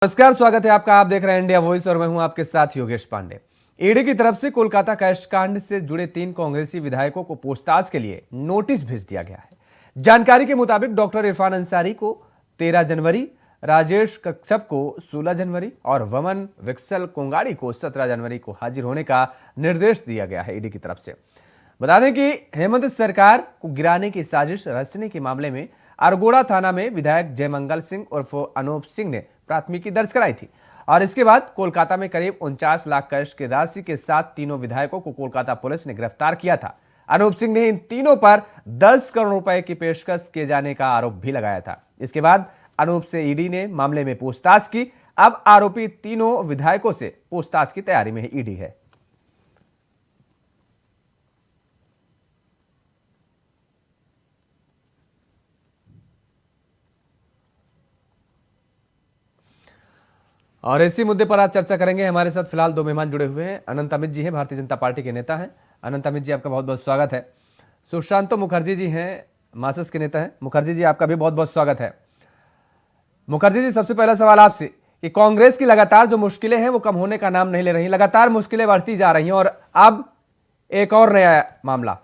नमस्कार, स्वागत है आपका। आप देख रहे हैं इंडिया वॉइस और मैं हूं आपके साथ योगेश पांडे। ईडी की तरफ से कोलकाता कैश कांड से जुड़े 3 कांग्रेसी विधायकों को पूछताछ के लिए नोटिस भेज दिया गया है। जानकारी के मुताबिक डॉक्टर इरफान अंसारी को 13 जनवरी, राजेश कश्यप को 16 जनवरी और वमन विक्सल कोंगाड़ी को 17 जनवरी को हाजिर होने का निर्देश दिया गया है ईडी की तरफ से। बता दें कि हेमंत सरकार को गिराने की साजिश रचने के मामले में अरगोड़ा थाना में विधायक जयमंगल सिंह उर्फ अनूप सिंह ने प्राथमिकी दर्ज कराई थी और इसके बाद कोलकाता में करीब 49 लाख कैश की राशि के साथ तीनों विधायकों को कोलकाता पुलिस ने गिरफ्तार किया था। अनूप सिंह ने इन तीनों पर 10 करोड़ रुपए की पेशकश किए जाने का आरोप भी लगाया था। इसके बाद अनूप से ईडी ने मामले में पूछताछ की। अब आरोपी तीनों विधायकों से पूछताछ की तैयारी में ईडी है। और इसी मुद्दे पर आज चर्चा करेंगे। हमारे साथ फिलहाल 2 मेहमान जुड़े हुए हैं। अनंत अमित जी हैं, भारतीय जनता पार्टी के नेता हैं। अनंत अमित जी, आपका बहुत बहुत स्वागत है। सुशांतो मुखर्जी जी हैं, मार्क्सिस्ट के नेता हैं। मुखर्जी जी, आपका भी बहुत बहुत स्वागत है। मुखर्जी जी, सबसे पहला सवाल आपसे कि कांग्रेस की लगातार जो मुश्किलें हैं वो कम होने का नाम नहीं ले रही, लगातार मुश्किलें बढ़ती जा रही हैं और अब एक और नया मामला,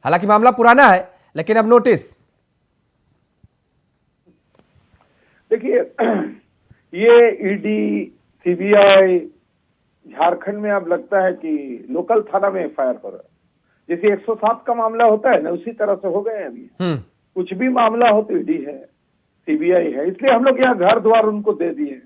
हालांकि मामला पुराना है लेकिन अब नोटिस। देखिए, ये ईडी, सीबीआई झारखंड में अब लगता है कि लोकल थाना में एफआईआर हो रहा है। जैसे 107 का मामला होता है ना, उसी तरह से हो गए अभी। कुछ भी मामला हो तो ईडी है, सीबीआई है, इसलिए हम लोग यहाँ घर द्वार उनको दे दिए।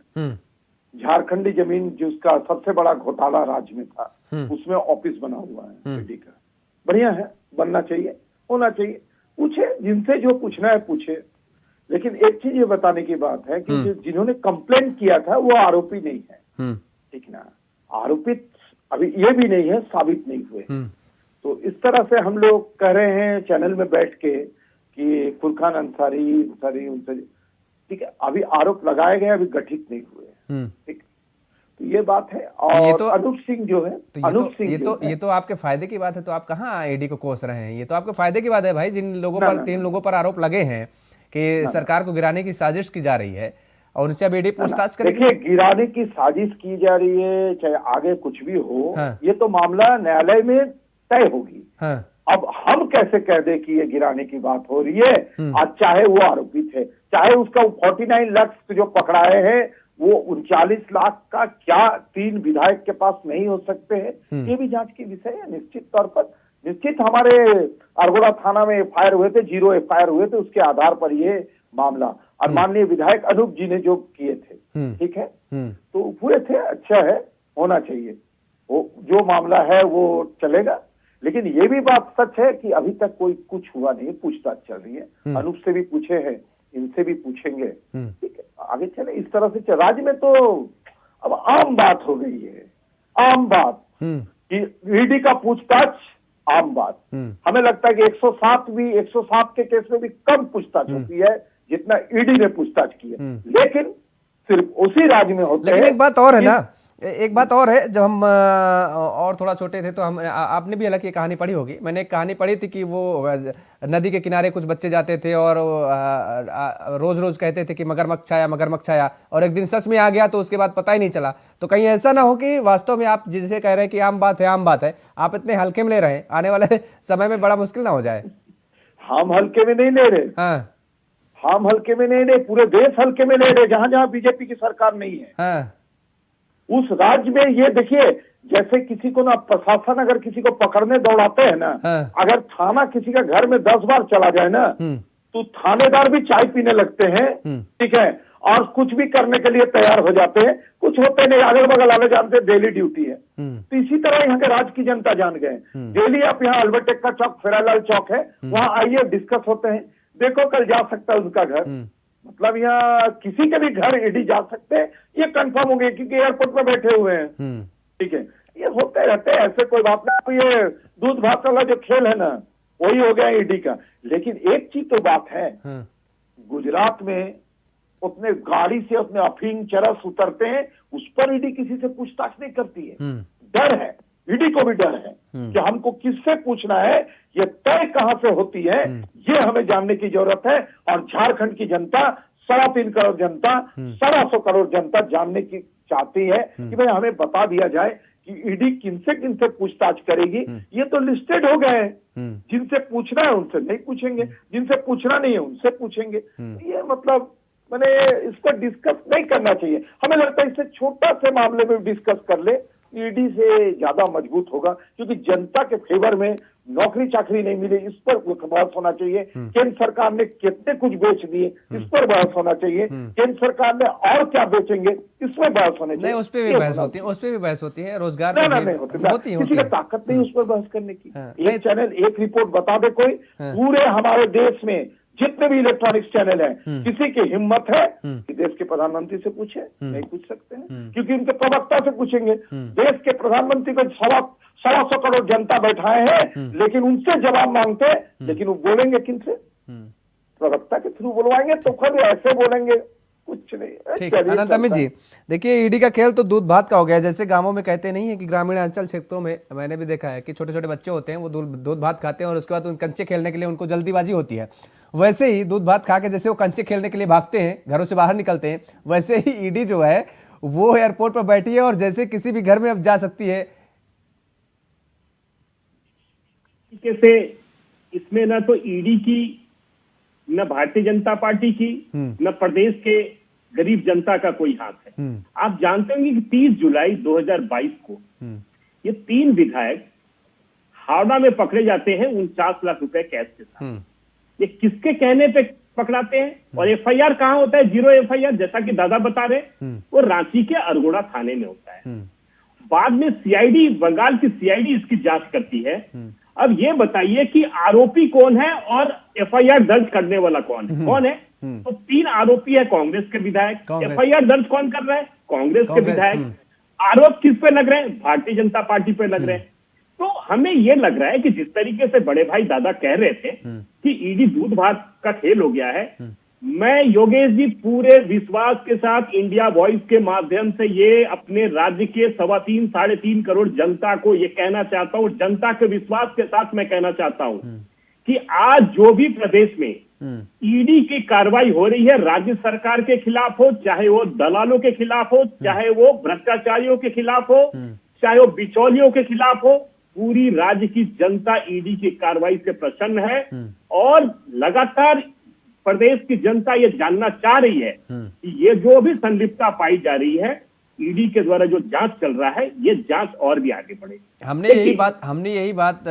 झारखंडी जमीन जिसका सबसे बड़ा घोटाला राज्य में था, उसमें ऑफिस बना हुआ है ईडी का। बढ़िया है, बनना चाहिए, होना चाहिए। पूछे, जिनसे जो पूछना है पूछे। लेकिन एक चीज ये बताने की बात है कि जिन्होंने कंप्लेन किया था वो आरोपी नहीं है, ठीक ना। आरोपित अभी ये भी नहीं है, साबित नहीं हुए। तो इस तरह से हम लोग कह रहे हैं चैनल में बैठ के कि फुरकान अंसारी ठीक है, अभी आरोप लगाए गए, अभी गठित नहीं हुए, ठीक। तो ये बात है। और अनूप सिंह जो है, अनूप सिंह ये तो आपके फायदे की बात है। तो आप कहाँ ईडी को कोस रहे हैं? ये तो आपके फायदे की बात है भाई। जिन लोगों पर 3 लोगों पर आरोप लगे हैं कि सरकार को गिराने की साजिश की जा रही है और उनसे अब ईडी पूछताछ करेगी। देखिए, गिराने की साजिश की जा रही है, चाहे आगे कुछ भी हो, ये तो मामला न्यायालय में तय होगी। अब हम कैसे कह दे कि ये गिराने की बात हो रही है? आज चाहे वो आरोपित है, चाहे उसका 49 लाख जो पकड़ाए हैं वो 39 लाख का क्या 3 विधायक के पास नहीं हो सकते हैं? ये भी जांच की विषय है। निश्चित तौर पर, निश्चित हमारे अरगोड़ा थाना में एफआईआर हुए थे, 0 एफआईआर हुए थे, उसके आधार पर ये मामला और माननीय विधायक अनूप जी ने जो किए थे, ठीक है, तो हुए थे। अच्छा है, होना चाहिए। वो जो मामला है वो चलेगा। लेकिन ये भी बात सच है कि अभी तक कोई कुछ हुआ नहीं, पूछताछ चल रही है। अनूप से भी पूछे हैं, इनसे भी पूछेंगे, ठीक है, आगे चले। इस तरह से राज्य में तो अब आम बात हो गई है, आम बात कि ईडी का पूछताछ आम बात। हमें लगता है कि 107 के केस में भी कम पूछताछ होती है जितना ईडी ने पूछताछ की है, लेकिन सिर्फ उसी राज्य में होते हैं। लेकिन एक बात और है ना, एक बात और है। जब हम और थोड़ा छोटे थे तो हम, आपने भी हालांकि कहानी पढ़ी होगी, मैंने एक कहानी पढ़ी थी कि वो नदी के किनारे कुछ बच्चे जाते थे और रोज रोज कहते थे कि मगरमच्छ आया, मगरमच्छ आया, और एक दिन सच में आ गया तो उसके बाद पता ही नहीं चला। तो कहीं ऐसा ना हो कि वास्तव में आप जिसे कह रहे हैं कि आम बात है, आम बात है, आप इतने हल्के में ले रहे हैं, आने वाले समय में बड़ा मुश्किल ना हो जाए। हम हल्के में नहीं ले रहे, हम हल्के में नहीं ले, पूरे देश हल्के में ले रहे। जहां जहां बीजेपी की सरकार नहीं है, उस राज्य में ये देखिए, जैसे किसी को ना प्रशासन अगर किसी को पकड़ने दौड़ाते हैं ना, अगर थाना किसी का घर में 10 बार चला जाए ना, तो थानेदार भी चाय पीने लगते हैं, ठीक है, और कुछ भी करने के लिए तैयार हो जाते हैं। कुछ होते नहीं, अगल बगल वाले जानते हैं डेली ड्यूटी है। तो इसी तरह यहाँ के राज्य की जनता जान गए। डेली आप यहाँ अल्बर्ट का चौक, फेरालाल चौक है, वहां आइए, डिस्कस होते हैं। देखो कल जा सकता है उनका घर, मतलब यहाँ किसी के भी घर ईडी जा सकते हैं, ये कंफर्म हो गया क्योंकि एयरपोर्ट में बैठे हुए हैं, ठीक है। ये होते रहते हैं, ऐसे कोई बात नहीं। तो ये दूध भात वाला जो खेल है ना, वही हो गया ईडी का। लेकिन एक चीज तो बात है, गुजरात में उतने गाड़ी से अपने अफीम चरस उतरते हैं, उस पर ईडी किसी से पूछताछ नहीं करती है। डर है, ईडी को भी डर है कि हमको किससे पूछना है, ये तय कहां से होती है, ये हमें जानने की जरूरत है। और झारखंड की जनता 3.25 करोड़ जनता, 1.25 करोड़ जनता जानने की चाहती है कि भाई हमें बता दिया जाए कि ईडी किनसे किनसे पूछताछ करेगी। ये तो लिस्टेड हो गए हैं, जिनसे पूछना है उनसे नहीं पूछेंगे, जिनसे पूछना नहीं है उनसे पूछेंगे। ये मतलब मैंने इस पर डिस्कस नहीं करना चाहिए। हमें लगता है इससे छोटा से मामले में डिस्कस कर ले, ईडी से ज्यादा मजबूत होगा, क्योंकि जनता के फेवर में नौकरी चाकरी नहीं मिली, इस पर बहस होना चाहिए। केंद्र सरकार ने कितने कुछ बेच दिए, इस पर बहस होना चाहिए। केंद्र सरकार ने और क्या बेचेंगे, इसमें बहस होनी चाहिए। नहीं, उस पर भी बहस होती है, उस पर भी बहस होती है। रोजगार नहीं होती, किसी की ताकत नहीं उस पर बहस करने की। एक चैनल एक रिपोर्ट बता दे कोई, पूरे हमारे देश में जितने भी इलेक्ट्रॉनिक्स चैनल हैं, किसी की हिम्मत है कि देश के प्रधानमंत्री से पूछे? नहीं पूछ सकते हैं, क्योंकि उनके प्रवक्ता से पूछेंगे। देश के प्रधानमंत्री को 125 करोड़ जनता बैठाए हैं, लेकिन उनसे जवाब मांगते हैं, लेकिन वो बोलेंगे किनसे? प्रवक्ता के थ्रू बुलवाएंगे तो खुद ऐसे बोलेंगे, कुछ नहीं। ठीक है अनंत अमित जी, देखिए ईडी का खेल तो दूध भात का हो गया। जैसे गांवों में कहते नहीं है कि ग्रामीण अंचल क्षेत्रों में मैंने भी देखा है कि छोटे छोटे बच्चे होते हैं, वो दूध भात खाते हैं और उसके बाद उन कंचे खेलने के लिए उनको जल्दीबाजी होती है। वैसे ही दूध भात खा के जैसे वो कंचे खेलने के लिए भागते हैं, घरों से बाहर निकलते हैं, वैसे ही ईडी जो है वो एयरपोर्ट पर बैठी है और जैसे किसी भी घर में अब जा सकती है। से इसमें ना तो ईडी की, न भारतीय जनता पार्टी की, न प्रदेश के गरीब जनता का कोई हाथ है। आप जानते होंगे कि 30 जुलाई 2022 को ये 3 विधायक हावड़ा में पकड़े जाते हैं 49 लाख रुपए कैश के साथ। ये किसके कहने पे पकड़ाते हैं? और एफआईआर कहाँ होता है? 0 एफआईआर, जैसा कि दादा बता रहे, वो रांची के अरगोड़ा थाने में होता है। बाद में सीआईडी, बंगाल की सीआईडी इसकी जांच करती है। अब ये बताइए कि आरोपी कौन है और एफआईआर दर्ज करने वाला कौन है? कौन है? तो 3 आरोपी है कांग्रेस के विधायक। एफआईआर दर्ज कौन कर रहा है? कांग्रेस के विधायक। आरोप किस पे लग रहे हैं? भारतीय जनता पार्टी पे लग रहे हैं। तो हमें यह लग रहा है कि जिस तरीके से बड़े भाई दादा कह रहे थे कि ईडी दूध भात का खेल हो गया है, मैं योगेश जी पूरे विश्वास के साथ इंडिया वॉइस के माध्यम से ये अपने राज्य के 3.25-3.5 करोड़ जनता को ये कहना चाहता हूं, जनता के विश्वास के साथ मैं कहना चाहता हूं कि आज जो भी प्रदेश में ईडी की कार्रवाई हो रही है, राज्य सरकार के खिलाफ हो, चाहे वो दलालों के खिलाफ हो, चाहे वो भ्रष्टाचारियों के खिलाफ हो, चाहे वो बिचौलियों के खिलाफ हो, पूरी राज्य की जनता ईडी की कार्रवाई से प्रसन्न है। और लगातार प्रदेश की जनता ये जानना चाह रही है कि ये जो भी संलिप्तता पाई जा रही है, ईडी के द्वारा जो जांच चल रहा है, ये जांच और भी आगे बढ़ेगी। हमने यही बात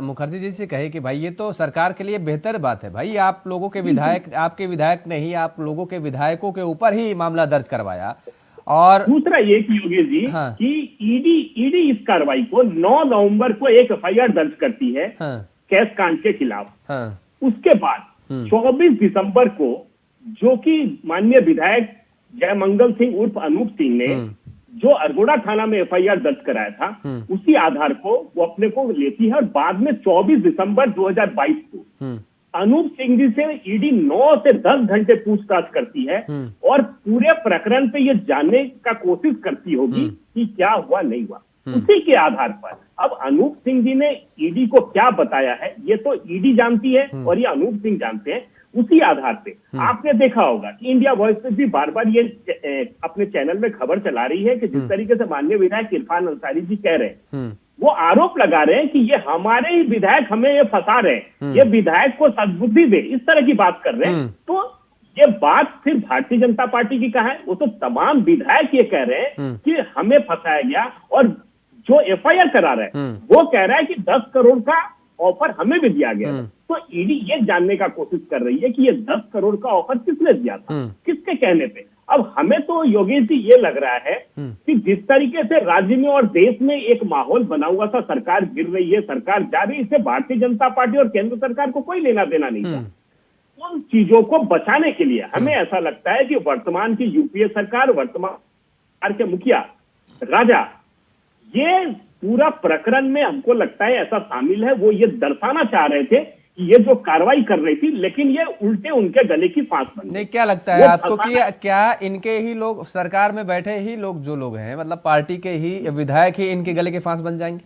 मुखर्जी जी से कही कि भाई ये तो सरकार के लिए बेहतर बात है। भाई आप लोगों के विधायक, आपके विधायक नहीं, आप लोगों के विधायकों के ऊपर ही मामला दर्ज करवाया। और दूसरा ये कि योगेश जी कि ईडी इस कार्रवाई को 9 नवंबर को एक एफआईआर दर्ज करती है कैश कांड के खिलाफ। उसके बाद 24 दिसंबर को जो कि माननीय विधायक जयमंगल सिंह उर्फ अनूप सिंह ने जो अरगोड़ा थाना में एफआईआर दर्ज कराया था, उसी आधार को वो अपने को लेती है। और बाद में 24 दिसंबर 2022 को अनूप सिंह जी से ईडी 9 से 10 घंटे पूछताछ करती है और पूरे प्रकरण पे ये जानने का कोशिश करती होगी कि क्या हुआ नहीं हुआ। उसी के आधार पर अब अनूप सिंह जी ने ईडी को क्या बताया है, ये तो ईडी जानती है और ये अनूप सिंह जानते हैं। उसी आधार पे आपने देखा होगा कि इंडिया वॉइस पे भी बार बार ये अपने चैनल में खबर चला रही है कि जिस तरीके से माननीय विधायक इरफान अंसारी जी कह रहे हैं, वो आरोप लगा रहे हैं कि ये हमारे ही विधायक हमें ये फंसा रहे हैं, ये विधायक को सद्बुद्धि दे, इस तरह की बात कर रहे हैं। तो ये बात फिर भारतीय जनता पार्टी की कहा है? वो तो तमाम विधायक ये कह रहे हैं कि हमें फंसाया गया। और जो एफआईआर करा रहा है वो कह रहा है कि 10 करोड़ का ऑफर हमें भी दिया गया। तो ईडी ये जानने का कोशिश कर रही है कि ये 10 करोड़ का ऑफर किसने दिया था, किसके कहने पे। अब हमें तो योगेश जी ये लग रहा है कि जिस तरीके से राज्य में और देश में एक माहौल बना हुआ था, सरकार गिर रही है, सरकार जा रही है, इससे भारतीय जनता पार्टी और केंद्र सरकार को कोई लेना देना नहीं था। उन चीजों को बचाने के लिए हमें ऐसा लगता है कि वर्तमान की यूपीए सरकार, वर्तमान के मुखिया राजा, ये पूरा प्रकरण में हमको लगता है ऐसा शामिल है। वो ये दर्शाना चाह रहे थे कि ये जो कार्रवाई कर रही थी, लेकिन ये उल्टे उनके गले की फांस बन गई। नहीं, क्या लगता है आपको कि क्या इनके ही लोग, सरकार में बैठे ही लोग जो लोग हैं, मतलब पार्टी के ही विधायक ही इनके गले की फांस बन जाएंगे?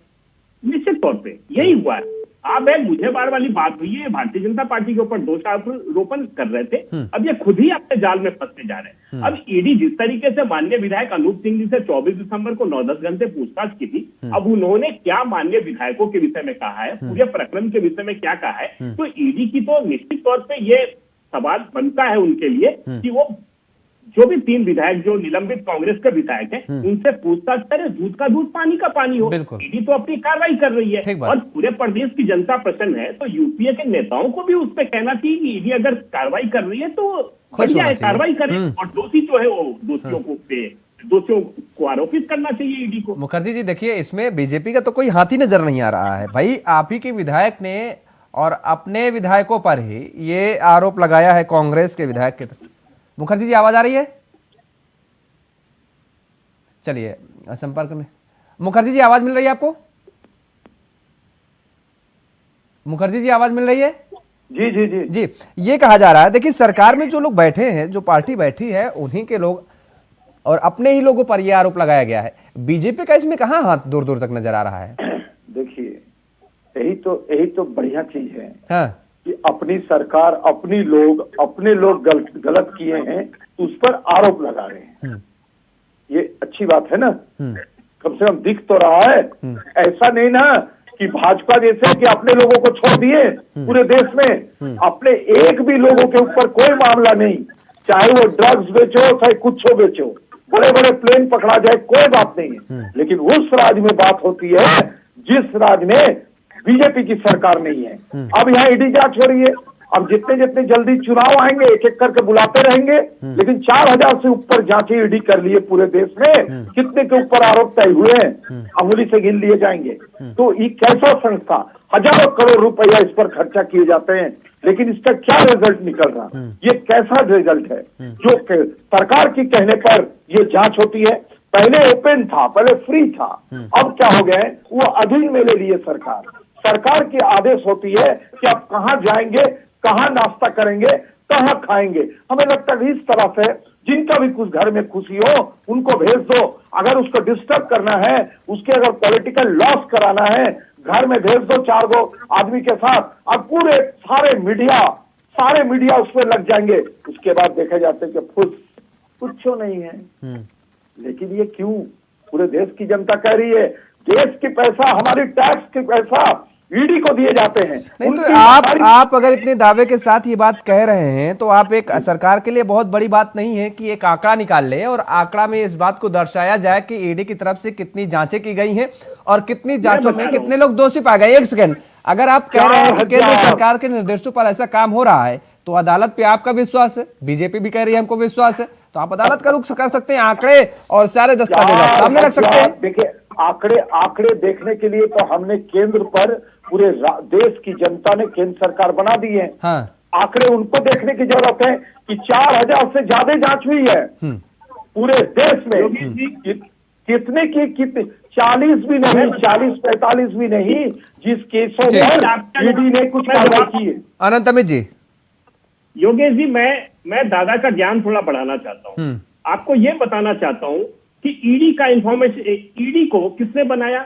निश्चित तौर पे यही हुआ है। आप एक मुझे बार वाली बात हुई है, भारतीय जनता पार्टी के ऊपर दोषारोपण कर रहे थे, अब ये खुद ही अपने जाल में फंसते जा रहे हैं। अब ईडी जिस तरीके से माननीय विधायक अनूप सिंह जी से 24 दिसंबर को 9-10 घंटे पूछताछ की थी, अब उन्होंने क्या माननीय विधायकों के विषय में कहा है, पूरे प्रकरण के विषय में क्या कहा है, तो ईडी की तो निश्चित तौर पर ये सवाल बनता है उनके लिए कि वो जो भी 3 विधायक जो निलंबित कांग्रेस के विधायक हैं, उनसे पूछताछ करे, दूध का दूध पानी का पानी हो। ईडी तो अपनी कार्रवाई कर रही है और पूरे प्रदेश की जनता प्रसन्न है, तो यूपीए के नेताओं को भी उस पर कहना चाहिए कि ईडी अगर कार्रवाई कर रही है तो बढ़िया है, कार्रवाई करे और दोषी जो है वो दोषियों को आरोपित करना चाहिए ईडी को। मुखर्जी जी देखिए, इसमें बीजेपी का तो कोई हाथ ही नजर नहीं आ रहा है भाई। आप ही के विधायक ने और अपने विधायकों पर ही ये आरोप लगाया है कांग्रेस के विधायक के तरफ। मुखर्जी जी आवाज आ रही है? चलिए संपर्क में। मुखर्जी जी आवाज मिल रही है आपको? मुखर्जी जी आवाज मिल रही है? जी जी जी जी, ये कहा जा रहा है, देखिए सरकार में जो लोग बैठे हैं, जो पार्टी बैठी है, उन्हीं के लोग और अपने ही लोगों पर यह आरोप लगाया गया है। बीजेपी का इसमें कहां हाथ दूर दूर तक नजर आ रहा है? देखिए, यही तो बढ़िया चीज है। हाँ। कि अपनी सरकार, अपने लोग गलत किए हैं तो उस पर आरोप लगा रहे हैं, ये अच्छी बात है ना। कम से कम दिख तो रहा है। ऐसा नहीं ना कि भाजपा जैसे कि अपने लोगों को छोड़ दिए पूरे देश में, अपने एक भी लोगों के ऊपर कोई मामला नहीं, चाहे वो ड्रग्स बेचो चाहे कुछ बेचो, बड़े बड़े प्लेन पकड़ा जाए, कोई बात नहीं है। लेकिन उस राज्य में बात होती है जिस राज्य में बीजेपी की सरकार नहीं है। अब यहाँ ईडी जांच हो रही है। अब जितने जितने जल्दी चुनाव आएंगे एक एक करके बुलाते रहेंगे, लेकिन 4000 से ऊपर जांचें ईडी कर लिए पूरे देश में। कितने के ऊपर आरोप तय हुए हैं, अंगुली से गिन लिए जाएंगे। तो ये कैसा संस्था, हजारों करोड़ रुपया इस पर खर्चा किए जाते हैं, लेकिन इसका क्या रिजल्ट निकल रहा, ये कैसा रिजल्ट है जो सरकार की कहने पर ये जांच होती है। पहले ओपन था, पहले फ्री था, अब क्या हो गया है, वो अधीन में ले लिए सरकार की आदेश होती है कि आप कहां जाएंगे, कहां नाश्ता करेंगे, कहां खाएंगे। हमें लगता है इस तरह से जिनका भी कुछ घर में खुशी हो उनको भेज दो, अगर उसको डिस्टर्ब करना है, उसके अगर पॉलिटिकल लॉस कराना है, घर में भेज दो 4 गो आदमी के साथ। अब पूरे सारे मीडिया उस पर लग जाएंगे। उसके बाद देखे जाते कि कुछ नहीं है। लेकिन ये क्यों? पूरे देश की जनता कह रही है, देश की पैसा, हमारी टैक्स की पैसा ईडी को दिए जाते हैं। नहीं तो आप अगर इतने दावे के साथ ये बात कह रहे हैं तो आप एक सरकार के लिए बहुत बड़ी बात नहीं है कि एक आंकड़ा निकाल ले और आंकड़ा में इस बात को दर्शाया जाए कि ईडी की तरफ से कितनी जांचें की गई हैं और कितनी जांचों में कितने लोग दोषी पाए गए। एक सेकंड, अगर आप कह रहे हैं कि केंद्र सरकार के निर्देशों पर ऐसा काम हो रहा है तो अदालत पे आपका विश्वास है, बीजेपी भी कह रही है हमको विश्वास है, तो आप अदालत का रुख कर सकते हैं, आंकड़े और सारे दस्तावेज आप सामने रख सकते हैं। देखिए, आंकड़े देखने के लिए तो हमने केंद्र पर पूरे देश की जनता ने केंद्र सरकार बना दी है। हाँ। आंकड़े उनको देखने की जरूरत है कि 4000 से ज्यादा जांच हुई है पूरे देश में। कितने 40 भी नहीं, 40-45 भी नहीं, जिस केसों में ईडी ने कुछ कार्रवाई की है। अनंत अमित जी। योगेश जी, मैं दादा का ज्ञान थोड़ा बढ़ाना चाहता हूँ। आपको ये बताना चाहता हूँ कि ईडी का इंफॉर्मेशन, ईडी को किसने बनाया?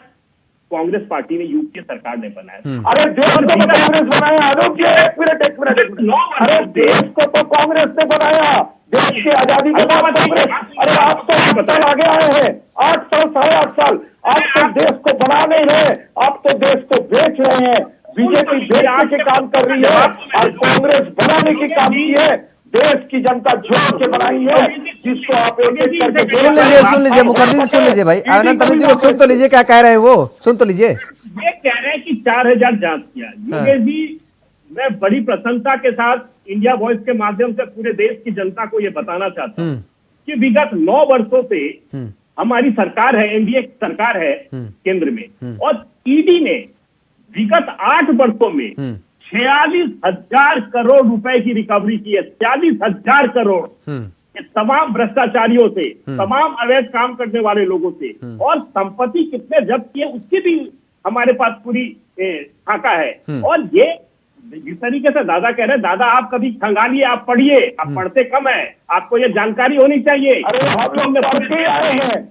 कांग्रेस पार्टी ने, यूपीए सरकार ने बनाया। अरे देश को तो कांग्रेस बनाया। एक मिनट। अरे देश को तो कांग्रेस ने बनाया, देश की आजादी के बाद कांग्रेस। अरे आप तो 8 साल आगे आए हैं, 8 साल 8.5 साल। आप तो देश को बना नहीं रहे, आप तो देश को बेच रहे हैं। बीजेपी बेचने के काम कर रही है और कांग्रेस बनाने के काम की है। देश की जनता झूठ के बनाई है, जिसको आप सुन लीजिए मुखर्जी जी, सुन लीजिए भाई। अनंत अमित जी को सुन तो लीजिए, क्या कह रहे हैं वो, सुन तो लीजिए। ये कह रहे हैं कि 4000 जांच किया। योगेश जी, मैं बड़ी प्रसन्नता के साथ इंडिया वॉइस के माध्यम से पूरे देश की जनता को ये बताना चाहता हूँ कि विगत 9 वर्षों से हमारी सरकार है, एनडीए सरकार है केंद्र में, और ईडी ने विगत 8 वर्षों में 46,000 करोड़ रुपए की रिकवरी की है। 46,000 करोड़ तमाम भ्रष्टाचारियों से, तमाम अवैध काम करने वाले लोगों से, और संपत्ति कितने जब्त किए उसकी भी हमारे पास पूरी खाका है। और ये जिस तरीके से दादा कह रहे हैं, दादा आप कभी खंगालिए, आप पढ़िए, आप पढ़ते कम है, आपको ये जानकारी होनी चाहिए। अरे हम लोग पढ़ते आए हैं।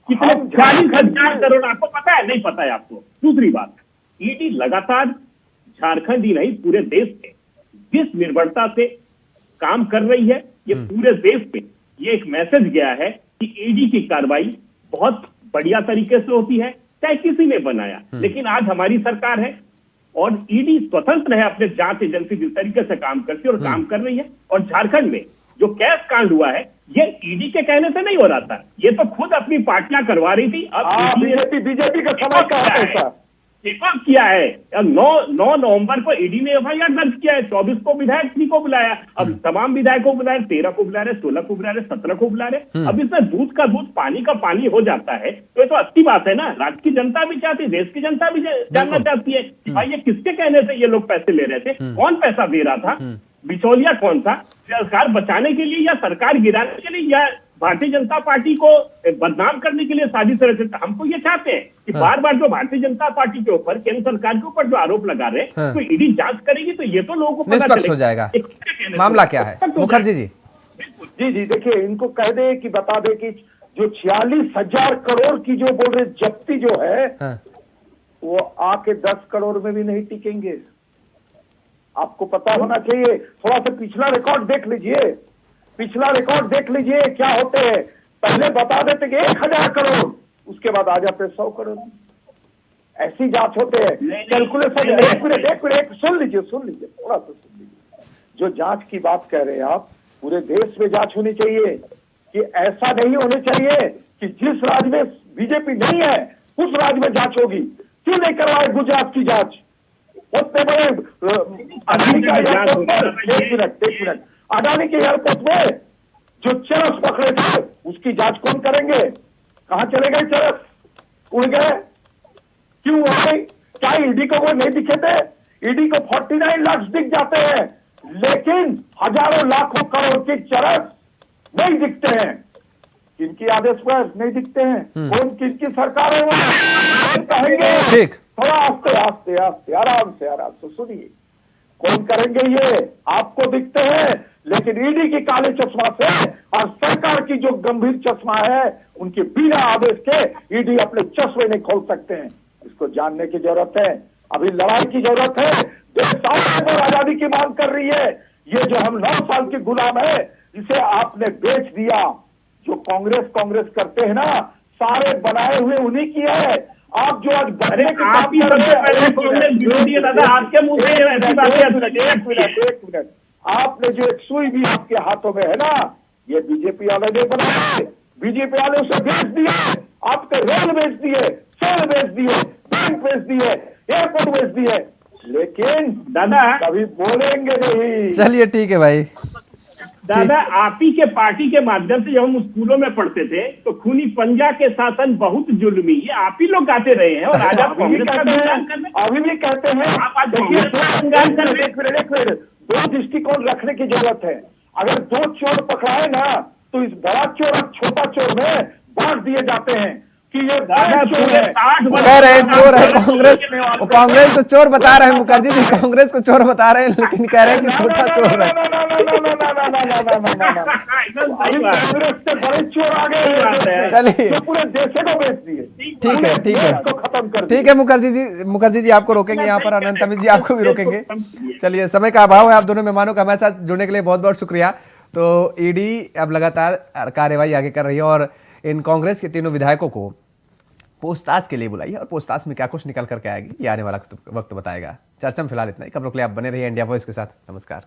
कितने 40,000 करोड़ आपको पता है? नहीं पता है आपको। दूसरी बात, ईडी लगातार झारखंड ही नहीं पूरे देश में जिस निर्भरता से काम कर रही है, ये पूरे देश में ये एक मैसेज गया है कि ईडी की कार्रवाई बहुत बढ़िया तरीके से होती है, चाहे किसी ने बनाया। लेकिन आज हमारी सरकार है और ईडी स्वतंत्र है अपने जांच एजेंसी जिस तरीके से काम करती है और काम कर रही है। और झारखंड में जो कैश कांड हुआ है, ये ईडी के कहने से नहीं हो रहा था, ये तो खुद अपनी पार्टियां करवा रही थी। अब बीजेपी का समय का है, टिकअप किया है। 9 नवंबर को ईडी ने एफआईआर दर्ज किया है, 24 को विधायक को बुलाया, अब तमाम विधायकों को बुला रहे, 13 को बुला रहे, 16 को बुला रहे, 17 को बुला रहे। अब इसमें दूध का दूध पानी का पानी हो जाता है तो ये तो अच्छी बात है ना। राज्य की जनता भी चाहती है, देश की जनता भी जानना चाहती है कि भाई ये किसके कहने से ये लोग पैसे ले रहे थे, कौन पैसा दे रहा था, बिचौलिया कौन था, सरकार बचाने के लिए या सरकार गिराने के लिए या भारतीय जनता पार्टी को बदनाम करने के लिए साजिश रचे। हम तो ये चाहते हैं कि बार बार जो भारतीय जनता पार्टी के ऊपर, केंद्र सरकार के ऊपर जो आरोप लगा रहे हैं, तो ईडी जांच करेगी तो ये तो लोगों को पता निष्पक्ष हो जाएगा। मामला क्या है मुखर्जी जी? जी देखिए, इनको कह दे कि बता दे कि जो 46,000 करोड़ की जो बोल रहे जब्ती जो है, वो आके 10 करोड़ में भी नहीं टिकेंगे। आपको पता होना चाहिए, थोड़ा सा पिछला रिकॉर्ड देख लीजिए, पिछला रिकॉर्ड देख लीजिए क्या होते हैं। पहले बता देते कि 1,000 करोड़, उसके बाद आ जाते 100 करोड़। ऐसी जांच होते हैं, कैलकुलेशन। एक मिनट सुन लीजिए, थोड़ा सा सुन लीजिए। जो जांच की बात कह रहे हैं आप, पूरे देश में जांच होनी चाहिए, कि ऐसा नहीं होने चाहिए कि जिस राज्य में बीजेपी नहीं है उस राज्य में जांच होगी। क्यों नहीं करवाए गुजरात की जांच? उतने बड़े अडानी का एयरपोर्ट पर, एक मिनट, अडानी के एयरपोर्ट में जो चरस पकड़े थे उसकी जांच कौन करेंगे? कहां चले गए चरस? उड़ गए? क्यों आए? क्या ईडी को वो नहीं दिखे थे? ईडी को 49 लाख दिख जाते हैं, लेकिन हजारों लाखों करोड़ के चरस नहीं दिखते हैं। किनकी आदेश पर नहीं दिखते हैं? कौन किसकी सरकार है वो कहेंगे? ठीक, थोड़ा आस्ते आराम से सुनिए। कौन करेंगे ये? आपको दिखते हैं, लेकिन ईडी की काले चश्मा से और सरकार की जो गंभीर चश्मा है, उनके बिना आदेश के ईडी अपने चश्मे नहीं खोल सकते हैं। इसको जानने की जरूरत है। अभी लड़ाई की जरूरत है। देश आजादी की मांग कर रही है। ये जो हम 9 साल के गुलाम है, इसे आपने बेच दिया। जो कांग्रेस करते हैं ना, सारे बनाए हुए उन्हीं की है। आप जो आज बढ़ने के आप ही सबसे पहले कांग्रेस विरोधी है दादा, आपके मुंह से ऐसी बातें। एक मिनट, आपने जो एक सुई भी आपके हाथों में है ना, ये बीजेपी वाले ने बनाया। बीजेपी वाले उसे बेच दिए, आपके रेल बेच दिए, सेल बेच दिए, बैंक बेच दिए, एयरपोर्ट बेच दिए, लेकिन दादा कभी बोलेंगे नहीं। चलिए ठीक है भाई। दादा, आप ही के पार्टी के माध्यम से जब हम स्कूलों में पढ़ते थे तो खूनी पंजा के शासन बहुत जुल्मी, ये आप ही लोग गाते रहे हैं और आज आप कांग्रेस का गुणगान कर रहे हैं। अभी भी कहते हैं। आप आज कांग्रेस का गुणगान कर रहे हैं। एक मिनट, 2 दृष्टिकोण रखने की जरूरत है। अगर 2 चोर पकड़ाए ना, तो इस बड़ा चोर और छोटा चोर में बांट दिए जाते हैं कि ये चोर है। कह रहे हैं चोर है कांग्रेस को चोर बता रहे हैं मुखर्जी जी, कांग्रेस को चोर बता रहे हैं, लेकिन कह रहे हैं कि छोटा चोर है। कांग्रेस से बड़े चोर आ गए। चलिए, पूरे देश को बेच दिए। ठीक है मुखर्जी जी आपको रोकेंगे यहाँ पर, अनंत अमित जी आपको भी रोकेंगे। चलिए, समय का अभाव है। आप दोनों मेहमानों का हमारे साथ जुड़ने के लिए बहुत बहुत शुक्रिया। तो ईडी अब लगातार कार्यवाही आगे कर रही है और इन कांग्रेस के तीनों विधायकों को पूछताछ के लिए बुलाई है और पूछताछ में क्या कुछ निकल करके आएगी ये आने वाला वक्त बताएगा। चर्चा में फिलहाल इतना ही। खबरों के लिए आप बने रहिए इंडिया वॉइस के साथ। नमस्कार।